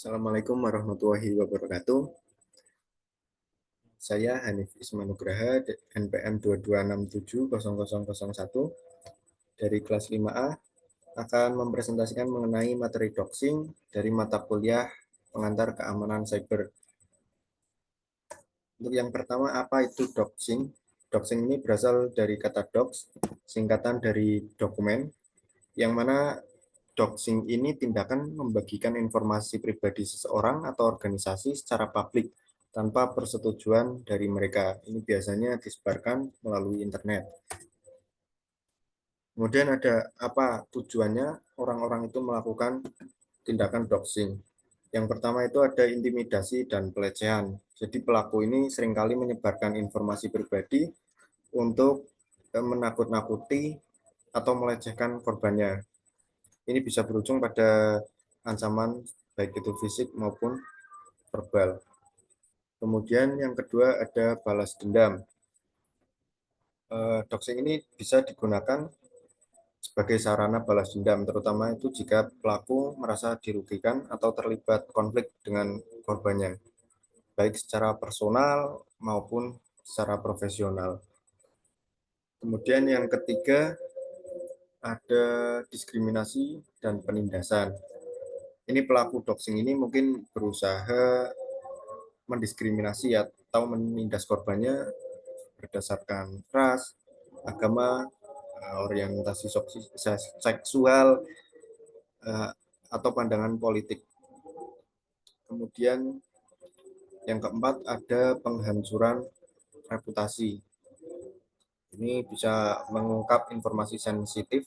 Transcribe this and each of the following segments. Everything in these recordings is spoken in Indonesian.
Assalamualaikum warahmatullahi wabarakatuh. Saya Hanif Ismanugraha, NPM 22670001 dari kelas 5A akan mempresentasikan mengenai materi doxing dari mata kuliah pengantar keamanan cyber. Untuk yang pertama, apa itu doxing? Doxing ini berasal dari kata dox, singkatan dari dokumen, yang mana doxing ini tindakan membagikan informasi pribadi seseorang atau organisasi secara publik tanpa persetujuan dari mereka. Ini biasanya disebarkan melalui internet. Kemudian ada apa tujuannya orang-orang itu melakukan tindakan doxing. Yang pertama itu ada intimidasi dan pelecehan. Jadi pelaku ini seringkali menyebarkan informasi pribadi untuk menakut-nakuti atau melecehkan korbannya. Ini bisa berujung pada ancaman baik itu fisik maupun verbal. Kemudian yang kedua ada balas dendam. Doxing ini bisa digunakan sebagai sarana balas dendam, terutama itu jika pelaku merasa dirugikan atau terlibat konflik dengan korbannya, baik secara personal maupun secara profesional. Kemudian yang ketiga ada diskriminasi dan penindasan. Ini pelaku doxing ini mungkin berusaha mendiskriminasi atau menindas korbannya berdasarkan ras, agama, orientasi seksual, atau pandangan politik. Kemudian yang keempat ada penghancuran reputasi. Ini bisa mengungkap informasi sensitif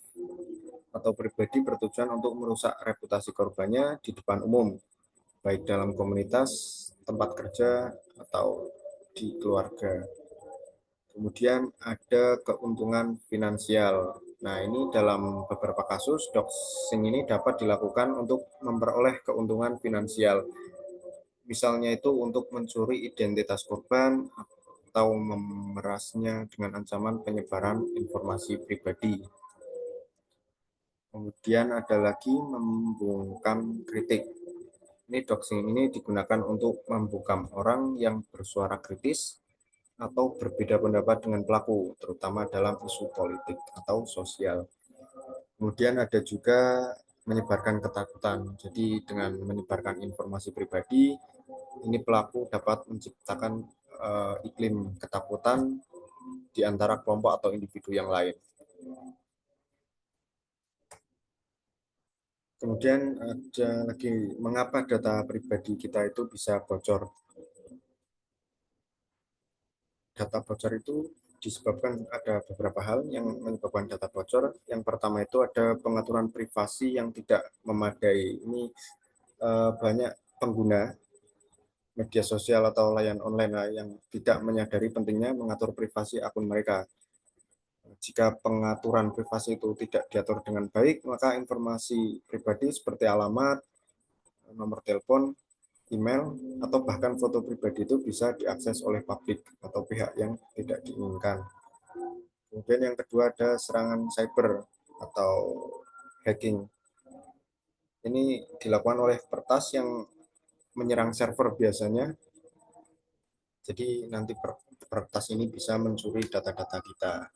atau pribadi bertujuan untuk merusak reputasi korbannya di depan umum, baik dalam komunitas, tempat kerja, atau di keluarga. Kemudian ada keuntungan finansial. Nah, ini dalam beberapa kasus, doxing ini dapat dilakukan untuk memperoleh keuntungan finansial. Misalnya itu untuk mencuri identitas korban atau memerasnya dengan ancaman penyebaran informasi pribadi. Kemudian ada lagi membungkam kritik. Ini doxing ini digunakan untuk membungkam orang yang bersuara kritis atau berbeda pendapat dengan pelaku, terutama dalam isu politik atau sosial. Kemudian ada juga menyebarkan ketakutan. Jadi dengan menyebarkan informasi pribadi, ini pelaku dapat menciptakan iklim ketakutan di antara kelompok atau individu yang lain. Kemudian ada lagi mengapa data pribadi kita itu bisa bocor. Data bocor itu disebabkan ada beberapa hal yang menyebabkan data bocor. Yang pertama itu ada pengaturan privasi yang tidak memadai. Ini banyak pengguna media sosial atau layanan online yang tidak menyadari pentingnya mengatur privasi akun mereka. Jika pengaturan privasi itu tidak diatur dengan baik, maka informasi pribadi seperti alamat, nomor telepon, email, atau bahkan foto pribadi itu bisa diakses oleh publik atau pihak yang tidak diinginkan. Kemudian yang kedua ada serangan cyber atau hacking. Ini dilakukan oleh peretas yang menyerang server biasanya. Jadi nanti peretas ini bisa mencuri data-data kita.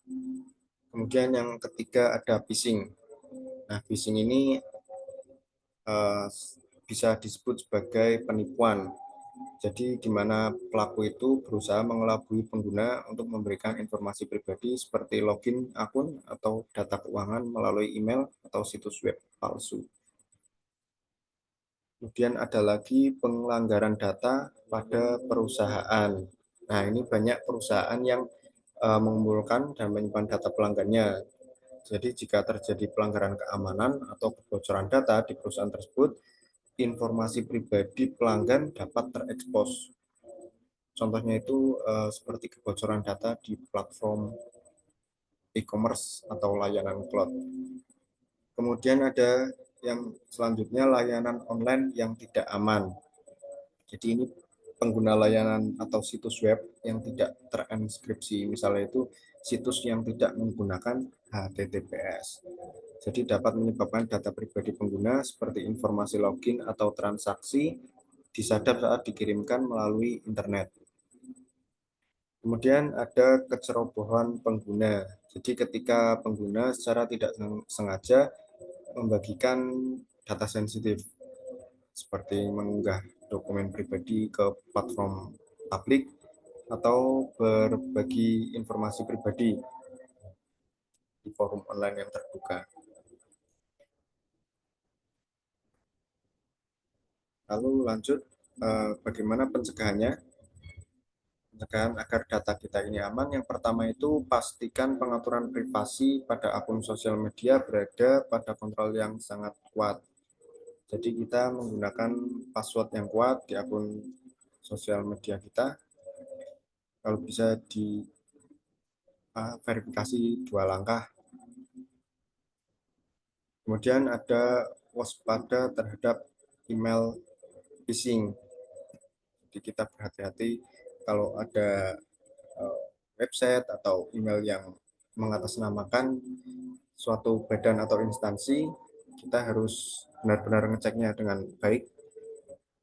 Kemudian yang ketiga ada phishing. Nah, phishing ini bisa disebut sebagai penipuan. Jadi di mana pelaku itu berusaha mengelabui pengguna untuk memberikan informasi pribadi seperti login akun atau data keuangan melalui email atau situs web palsu. Kemudian ada lagi pelanggaran data pada perusahaan. Nah, ini banyak perusahaan yang mengumpulkan dan menyimpan data pelanggannya. Jadi jika terjadi pelanggaran keamanan atau kebocoran data di perusahaan tersebut, informasi pribadi pelanggan dapat terekspos. Contohnya itu seperti kebocoran data di platform e-commerce atau layanan cloud. Kemudian ada yang selanjutnya layanan online yang tidak aman. Jadi ini pengguna layanan atau situs web yang tidak terenkripsi, misalnya itu situs yang tidak menggunakan HTTPS. Jadi dapat menyebabkan data pribadi pengguna seperti informasi login atau transaksi disadap saat dikirimkan melalui internet. Kemudian ada kecerobohan pengguna. Jadi ketika pengguna secara tidak sengaja membagikan data sensitif seperti mengunggah dokumen pribadi ke platform publik atau berbagi informasi pribadi di forum online yang terbuka. Lalu lanjut, bagaimana pencegahannya? Pencegahan agar data kita ini aman, yang pertama itu pastikan pengaturan privasi pada akun sosial media berada pada kontrol yang sangat kuat. Jadi kita menggunakan password yang kuat di akun sosial media kita, kalau bisa di verifikasi 2 langkah. Kemudian ada waspada terhadap email phishing. Jadi kita berhati-hati kalau ada website atau email yang mengatasnamakan suatu badan atau instansi, kita harus benar-benar ngeceknya dengan baik,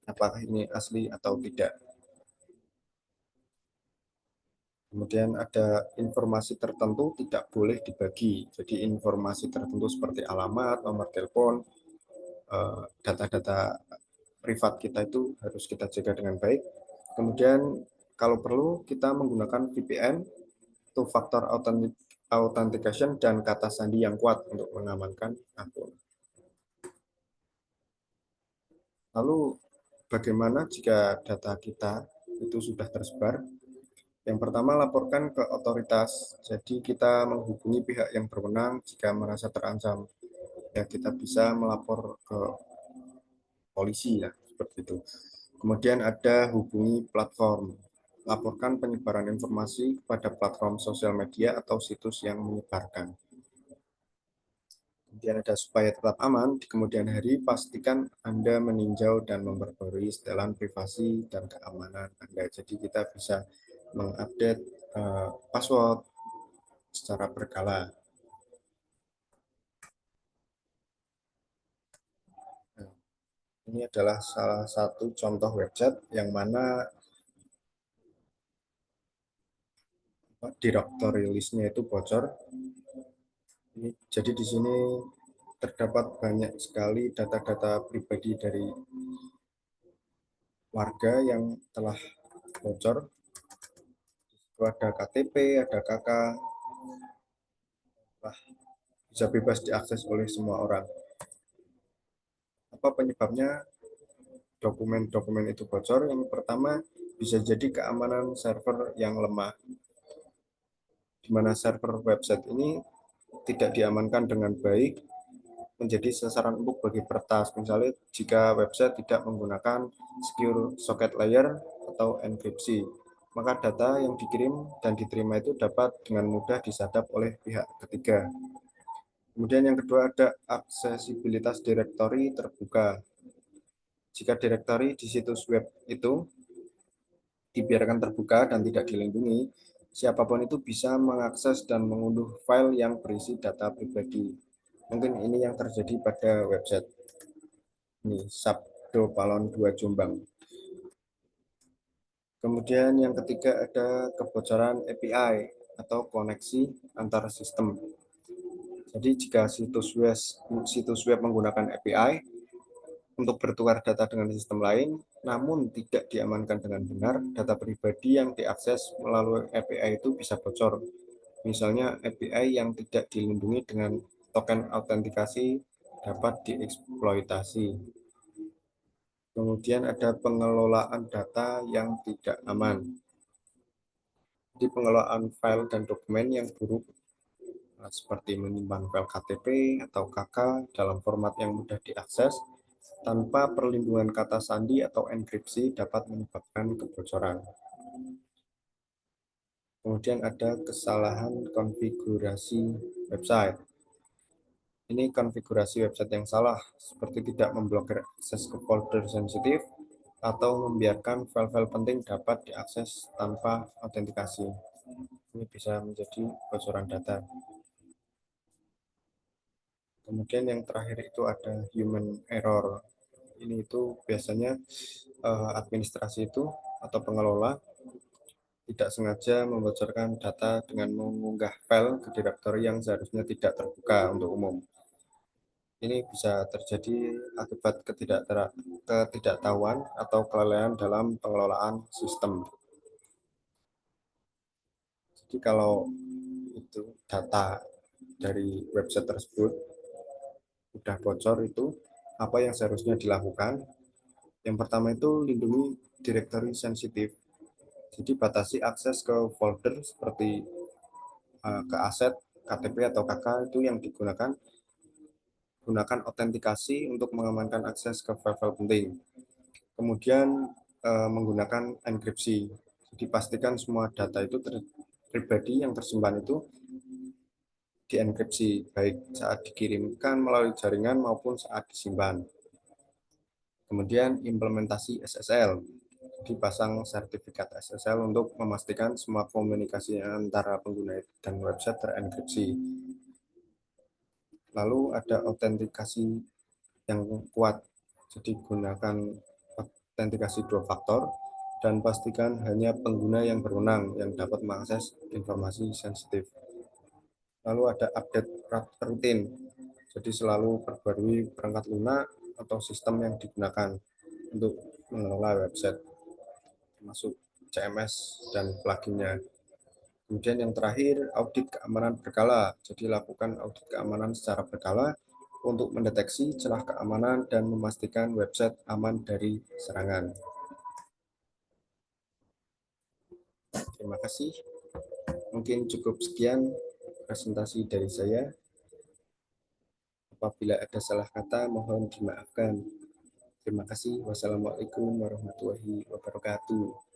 apakah ini asli atau tidak. Kemudian ada informasi tertentu tidak boleh dibagi. Jadi informasi tertentu seperti alamat, nomor telepon, data-data privat kita itu harus kita jaga dengan baik. Kemudian kalau perlu kita menggunakan VPN, two factor authentication, dan kata sandi yang kuat untuk mengamankan akun. Lalu bagaimana jika data kita itu sudah tersebar? Yang pertama, laporkan ke otoritas. Jadi kita menghubungi pihak yang berwenang jika merasa terancam. Ya, kita bisa melapor ke polisi ya, seperti itu. Kemudian ada hubungi platform. Laporkan penyebaran informasi pada platform sosial media atau situs yang menyebarkan. Kemudian ada supaya tetap aman, di kemudian hari pastikan Anda meninjau dan memperbarui setelan privasi dan keamanan Anda. Jadi kita bisa mengupdate password secara berkala. Nah, ini adalah salah satu contoh website yang mana directory list-nya itu bocor. Jadi di sini terdapat banyak sekali data-data pribadi dari warga yang telah bocor. Ada KTP, ada KK, bisa bebas diakses oleh semua orang. Apa penyebabnya dokumen-dokumen itu bocor? Yang pertama, bisa jadi keamanan server yang lemah, di mana server website ini tidak diamankan dengan baik, menjadi sasaran empuk bagi peretas. Misalnya jika website tidak menggunakan secure socket layer atau enkripsi, maka data yang dikirim dan diterima itu dapat dengan mudah disadap oleh pihak ketiga. Kemudian yang kedua ada aksesibilitas direktori terbuka. Jika direktori di situs web itu dibiarkan terbuka dan tidak dilindungi, siapapun itu bisa mengakses dan mengunduh file yang berisi data pribadi. Mungkin ini yang terjadi pada website ini, Sabdo Palon 2 Jombang. Kemudian yang ketiga ada kebocoran API atau koneksi antar sistem. Jadi jika situs web menggunakan API untuk bertukar data dengan sistem lain, namun tidak diamankan dengan benar, data pribadi yang diakses melalui API itu bisa bocor. Misalnya API yang tidak dilindungi dengan token autentikasi dapat dieksploitasi. Kemudian ada pengelolaan data yang tidak aman. Jadi pengelolaan file dan dokumen yang buruk seperti menyimpan file KTP atau KK dalam format yang mudah diakses tanpa perlindungan kata sandi atau enkripsi dapat menyebabkan kebocoran. Kemudian ada kesalahan konfigurasi website. Ini konfigurasi website yang salah, seperti tidak memblokir akses ke folder sensitif atau membiarkan file-file penting dapat diakses tanpa autentikasi. Ini bisa menjadi bocoran data. Kemudian yang terakhir itu ada human error. Ini itu biasanya administrasi itu atau pengelola tidak sengaja membocorkan data dengan mengunggah file ke direktori yang seharusnya tidak terbuka untuk umum. Ini bisa terjadi akibat ketidaktahuan atau kelalaian dalam pengelolaan sistem. Jadi kalau itu data dari website tersebut sudah bocor, itu apa yang seharusnya dilakukan? Yang pertama itu lindungi directory sensitif. Jadi batasi akses ke folder seperti ke aset, KTP atau KK itu yang digunakan. Gunakan autentikasi untuk mengamankan akses ke file-file penting. Kemudian menggunakan enkripsi. Jadi pastikan semua data itu pribadi yang tersimpan itu dienkripsi baik saat dikirimkan melalui jaringan maupun saat disimpan. Kemudian implementasi SSL. Dipasang sertifikat SSL untuk memastikan semua komunikasi antara pengguna dan website terenkripsi. Lalu ada autentikasi yang kuat. Jadi gunakan autentikasi dua faktor dan pastikan hanya pengguna yang berwenang yang dapat mengakses informasi sensitif. Lalu ada update rutin. Jadi selalu perbarui perangkat lunak atau sistem yang digunakan untuk mengelola website, termasuk CMS dan pluginnya. Kemudian yang terakhir, audit keamanan berkala. Jadi lakukan audit keamanan secara berkala untuk mendeteksi celah keamanan dan memastikan website aman dari serangan. Terima kasih. Mungkin cukup sekian presentasi dari saya. Apabila ada salah kata, mohon dimaafkan. Terima kasih. Wassalamualaikum warahmatullahi wabarakatuh.